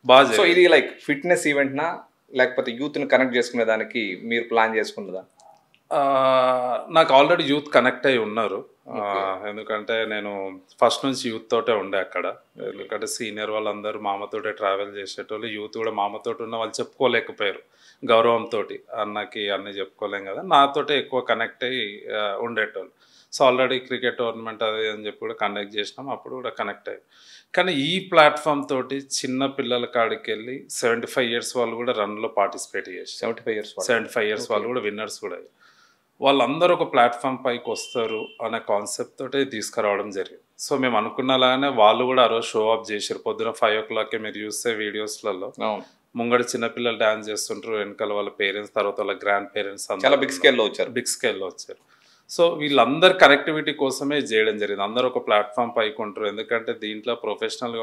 బాగా సో ఇది like fitness ఈవెంట్నా లేకపోతే యూత్ని కనెక్ట్ చేసుకునే దానికి మీరు ప్లాన్ చేసుకున్నదా? నాకు ఆల్రెడీ యూత్ కనెక్ట్ అయి ఉన్నారు. ఎందుకంటే నేను ఫస్ట్ నుంచి యూత్ తోటే ఉండే అక్కడ. ఎందుకంటే సీనియర్ వాళ్ళందరూ మామతోటే ట్రావెల్ చేసేటోళ్ళు. యూత్ కూడా మామతోటి ఉన్న వాళ్ళు చెప్పుకోలేకపోయారు గౌరవంతో. అన్నకి అన్నీ చెప్పుకోలేం కదా, నాతోటే ఎక్కువ కనెక్ట్ అయ్యి ఉండేటోళ్ళు. సో ఆల్రెడీ క్రికెట్ టోర్నమెంట్ అది అని చెప్పి కూడా కండక్ట్ చేసినాం, అప్పుడు కూడా కనెక్ట్ అయ్యి. కానీ ఈ ప్లాట్ఫామ్ తోటి చిన్న పిల్లల కాడికి వెళ్ళి 75 ఇయర్స్ వాళ్ళు కూడా రన్లో పార్టిసిపేట్ చేసి 75 ఇయర్స్ వాళ్ళు కూడా విన్నర్స్ కూడా వాళ్ళందరూ ఒక ప్లాట్ఫామ్ పైకి వస్తారు అనే కాన్సెప్ట్ తోటే తీసుకురావడం జరిగింది. సో మేము అనుకున్నలాగానే వాళ్ళు కూడా ఆ రోజు షో అప్ చేశారు. పొద్దున 5 o'clock మీరు చూస్తే వీడియోస్లలో ముంగడి చిన్నపిల్లలు డాన్స్ చేస్తుంటారు, వెనకాల వాళ్ళ పేరెంట్స్, తర్వాత వాళ్ళ గ్రాండ్ పేరెంట్స్ చాలా బిగ్ స్కేల్లో వచ్చారు. సో వీళ్ళందరు కనెక్టివిటీ కోసమే చేయడం జరిగింది. అందరూ ఒక ప్లాట్ఫామ్ పైకి ఉంటారు, ఎందుకంటే దీంట్లో ప్రొఫెషనల్